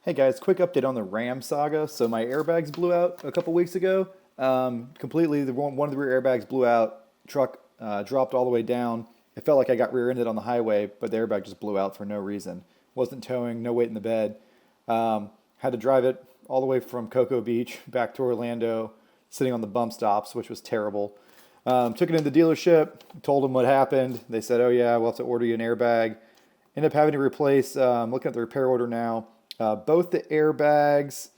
Hey guys, quick update on the Ram saga. So my airbags blew out a couple weeks ago. Completely, one of the rear airbags blew out. Truck dropped all the way down. It felt like I got rear-ended on the highway, but the airbag just blew out for no reason. Wasn't towing, no weight in the bed. Had to drive it all the way from Cocoa Beach back to Orlando, sitting on the bump stops, which was terrible. Took it into the dealership, told them what happened. They said, "Oh yeah, we'll have to order you an airbag." Ended up having to replace. Looking at the repair order now. Both the airbags,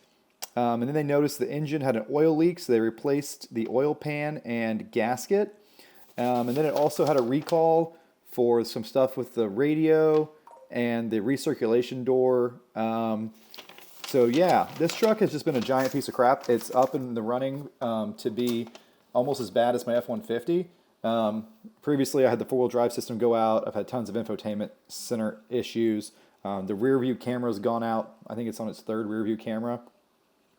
and then they noticed the engine had an oil leak, so they replaced the oil pan and gasket. And then it also had a recall for some stuff with the radio and the recirculation door. So yeah, this truck has just been a giant piece of crap. It's up in the running to be almost as bad as my F-150. Previously, I had the four-wheel drive system go out. I've had tons of infotainment center issues. The rear view camera's gone out. I think it's on its third rear view camera.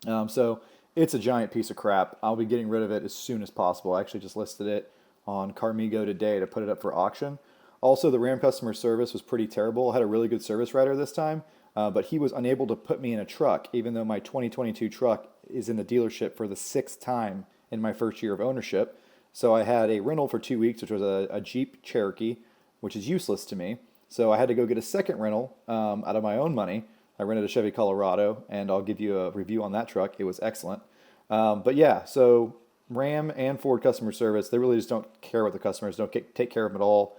So it's a giant piece of crap. I'll be getting rid of it as soon as possible. I actually just listed it on Carmigo today to put it up for auction. Also, the Ram customer service was pretty terrible. I had a really good service writer this time, but he was unable to put me in a truck, even though my 2022 truck is in the dealership for the 6th time in my first year of ownership. So I had a rental for 2 weeks, which was a Jeep Cherokee, which is useless to me. So I had to go get a second rental out of my own money. I rented a Chevy Colorado, and I'll give you a review on that truck. It was excellent. But yeah, so Ram and Ford customer service, they really just don't care about the customers, don't take care of them at all.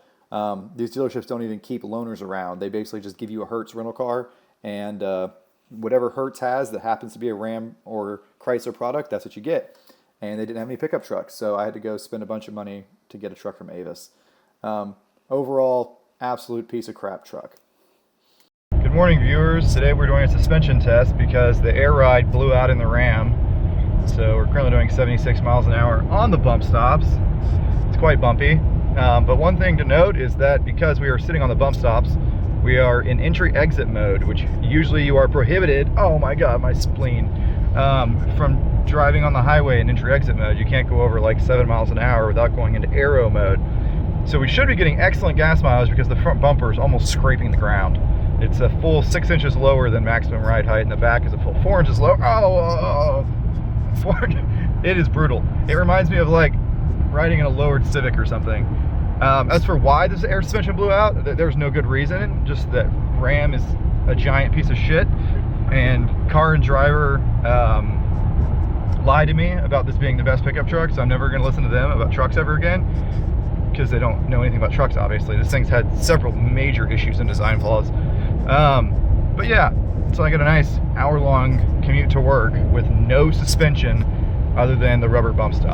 These dealerships don't even keep loaners around. They basically just give you a Hertz rental car, and whatever Hertz has that happens to be a Ram or Chrysler product, that's what you get. And they didn't have any pickup trucks, so I had to go spend a bunch of money to get a truck from Avis. Overall, absolute piece of crap truck. Good morning, viewers. Today we're doing a suspension test because the air ride blew out in the Ram. So we're currently doing 76 miles an hour on the bump stops. It's quite bumpy. But one thing to note is that because we are sitting on the bump stops, we are in entry-exit mode, which usually you are prohibited, oh my god, my spleen, from driving on the highway in entry-exit mode. You can't go over like 7 miles an hour without going into aero mode. So we should be getting excellent gas mileage because the front bumper is almost scraping the ground. It's a full 6 inches lower than maximum ride height, and the back is a full 4 inches lower. It is brutal. It reminds me of like riding in a lowered Civic or something. As for why this air suspension blew out, there's no good reason. Just that Ram is a giant piece of shit, and car and driver lied to me about this being the best pickup truck, so I'm never going to listen to them about trucks ever again, because they don't know anything about trucks, obviously. This thing's had several major issues and design flaws. But yeah, so I got a nice hour-long commute to work with no suspension other than the rubber bump stop.